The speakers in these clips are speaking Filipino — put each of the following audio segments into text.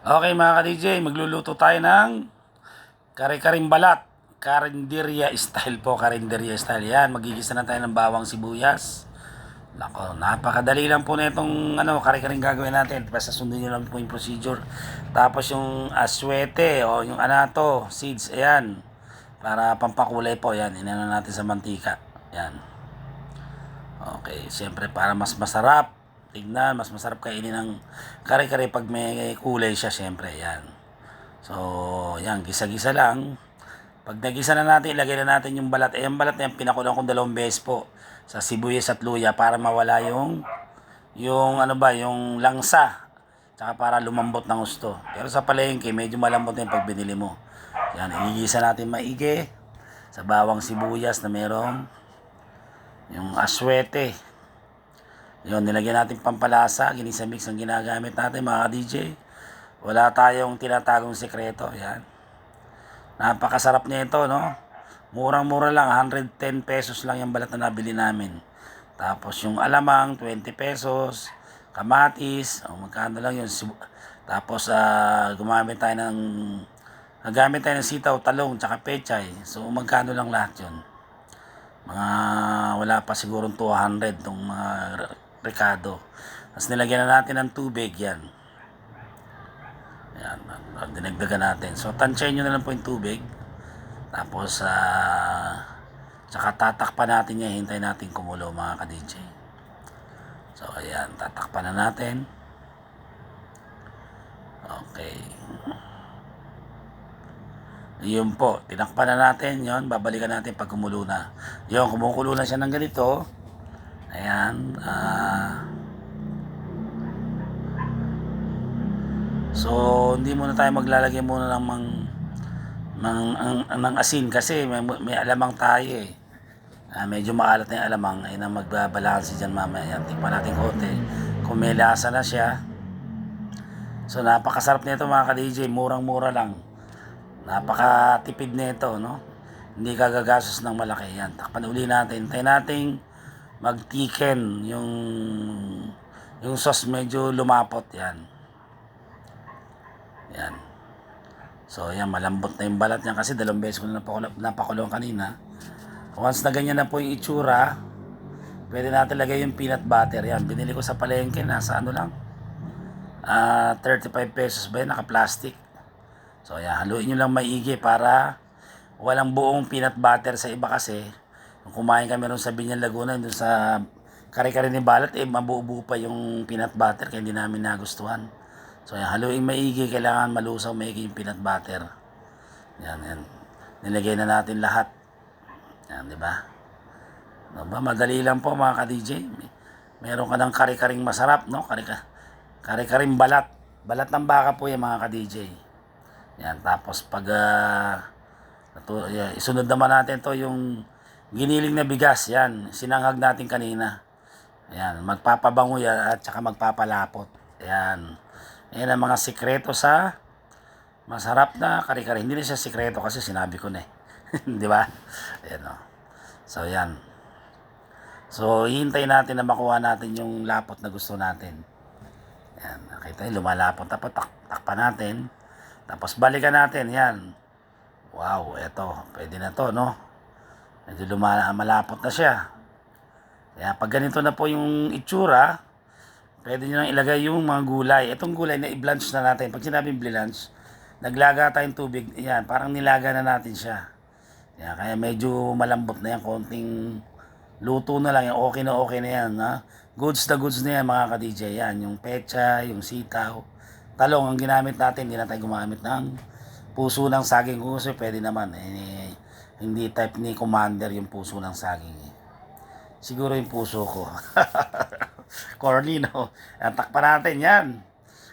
Okay mga ka-DJ, magluluto tayo ng kare-karing balat. Karinderya style po, karinderya style. Yan, magigisa na tayo ng bawang sibuyas. Nako, napakadali lang po na itong kare-karing gagawin natin. Basta sundin nyo lang po yung procedure. Tapos yung aswete o yung anato, seeds, ayan. Para pampakulay po, yan. Inano natin sa mantika. Yan. Okay, siyempre para mas masarap tignan, mas masarap kainin ng kare-kare pag may kulay siya, siyempre, yan. So, yan, gisa-gisa lang. Pag nagisa na natin, ilagay na natin yung balat. Eh, yung balat na yan, pinakulang kong 2 beses po sa sibuyas at luya para mawala yung ano ba, yung langsa. Tsaka para lumambot ng gusto. Pero sa palengke, medyo malambot na yung pag binili mo. Yan, igigisa natin maigi sa bawang sibuyas na merong yung aswete. Yun, nilagyan natin pampalasa, ginisa mix ang ginagamit natin mga DJ. Wala tayong tinatagong sekreto, yan. Napakasarap niya ito, no? Murang-mura lang, 110 pesos lang yung balat na nabili namin. Tapos yung alamang, 20 pesos. Kamatis, magkano lang yun. Tapos nagamit tayo ng sitaw, talong, tsaka pechay. So magkano lang lahat yun. Mga wala pa sigurong 200 tong mga rekado. Tapos nilagyan na natin ng tubig yan. Yan, dinagdagan natin. So tansyahin nyo na lang po yung tubig. Tapos tsaka tatakpan natin yan. Hintayin natin kumulo mga ka-DJ. So ayan, tatakpan na natin. Okay. Yun po, tinakpan na natin yon. Babalikan natin pag kumulo na. Yun, kumukulo na siya ng ganito. Ayan. So, hindi muna tayo maglalagay muna ng asin kasi may alamang tayo eh. Medyo maalat na yung alamang. Ayun ang magbabalansi dyan mamaya. Yan, tikpan natin konti. Kung may lasa na siya. So, napakasarap nito mga ka-DJ. Murang-mura lang. Napakatipid nito, no? Hindi kagagastos ng malaki. Yan, takpan uli natin. Tayo nating mag-thicken yung sauce medyo lumapot. Yan. Yan. So, yan, malambot na yung balat niya kasi 2 beses ko na napakulong kanina. Once na ganyan na po yung itsura, pwede natin lagay yung peanut butter. Yan, binili ko sa palengke, nasa ano lang, 35 pesos ba yun, naka-plastic. So, yan, haluin nyo lang maigi para walang buong peanut butter sa iba kasi. Kung kumain kami ron sa Binyan Laguna, doon sa kare-kare ni Balat, mabuo-buo pa yung peanut butter kaya hindi namin nagustuhan. So, yan, haluin maigi, kailangan malusaw maigi yung peanut butter. Yan, yan. Nilagay na natin lahat. Yan, di ba? Diba? Madali lang po mga ka-DJ. Meron ka ng kare-karing masarap, no? Kare-karing balat. Balat ng baka po yan mga ka-DJ. Yan, tapos pag isunod naman natin to yung giniling na bigas. Yan, sinanghag natin kanina. Yan, magpapabango yan at saka magpapalapot. Yan. Yan ang mga sikreto sa masarap na kare-kare. Hindi na siya sikreto kasi sinabi ko na eh. Di ba? Ayan o. So, yan. So, hihintayin natin na makuha natin yung lapot na gusto natin. Yan. Nakita nyo, lumalapot. Tapos takpan natin. Tapos balikan natin. Yan. Wow, eto. Pwede na to, no? Medyo malapot na siya. Kaya pag ganito na po yung itsura, pwede nyo nang ilagay yung mga gulay. Itong gulay na i-blanch na natin. Pag sinabing blanch, naglaga tayong tubig. Yan, parang nilaga na natin siya. Yan, kaya medyo malambot na yan. Konting luto na lang yan. Okay na yan. Ha? Goods na yan mga ka-DJ. Yan, yung pecha, yung sitaw. Talong ang ginamit natin. Hindi na tayo gumamit ng puso ng saging. Kung gusto, pwede naman. Hindi type ni Commander yung puso ng saging. Siguro yung puso ko. Corny, no? Takpan natin yan.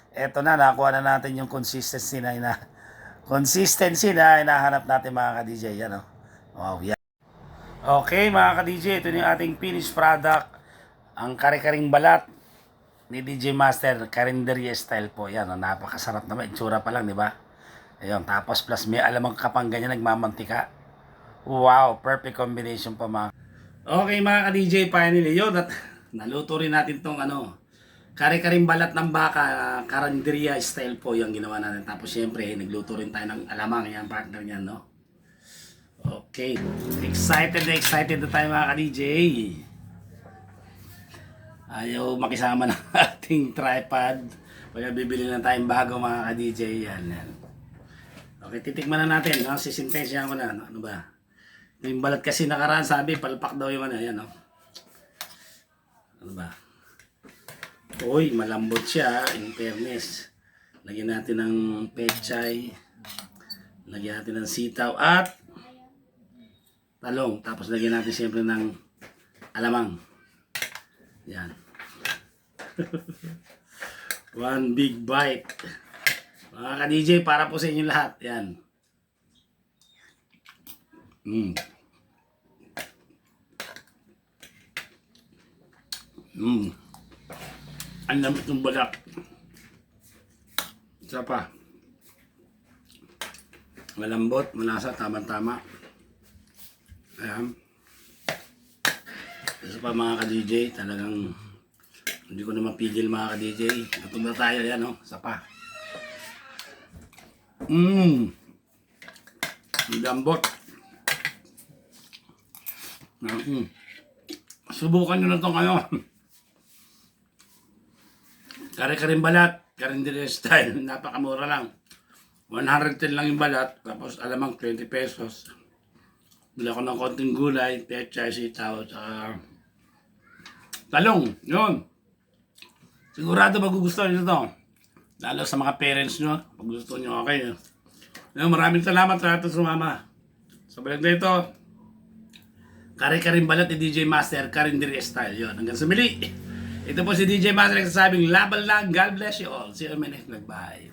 Eto na, nakuha na natin yung consistency na hinahanap natin mga ka-DJ. Yan, no? Wow, yan. Okay mga ka-DJ, ito yung ating finished product. Ang kare-karing balat ni DJ Master, Karinderya style po. Yan, no? Napakasarap naman. Itsura pa lang, di ba? Ayun, tapos plus may alamang kapang ganyan, nagmamantika. Wow, perfect combination po mga. Okay mga ka-DJ, finally yun. At naluto rin natin tong Kare-karing balat ng baka, karinderya style po yung ginawa natin. Tapos syempre, nagluto rin tayo ng alamang, yan partner niyan, no? Okay, excited na tayo mga ka-DJ. Ayaw makisama ng ating tripod. Kaya bibili na tayong bago mga ka-DJ. Yan. Okay, titikman na natin. No? Sisintensya ko na. Ano ba? Yung balat kasi nakaraan sabi, palpak daw yung ano. Yan, no? Ano ba? Uy, malambot siya. In fairness. Lagyan natin ng pechay. Lagyan natin ng sitaw. At talong. Tapos lagyan natin siyempre ng alamang. Yan. One big bite. Mga ka-DJ, para po sa inyo lahat. Yan. Ang lamit ng balat. Isa pa. Malambot, malasa, tama-tama. Ayan. Isa pa mga ka-DJ, talagang hindi ko na mapigil mga ka-DJ. Gutom na tayo, yan o. Isa pa. Ang lambot. Subukan nyo na itong ano. Kare-karing balat, karinderya style. Napakamura lang. 110 lang yung balat. Tapos alamang 20 pesos. Bila ko ng konting gulay, pechay, sitaw, tsaka talong. Yun. Sigurado magugustuhan nyo ito. Lalo sa mga parents nyo. Pag gusto nyo, okay. Yun, maraming salamat sa ating sumama. Sa balik na ito, kare-karing balat ni DJ Master, karinderya style. Yun, hanggang sa muli. Ito po si DJ Master nagsasabing laban lang. God bless you all. See you in my next vlog. Bye.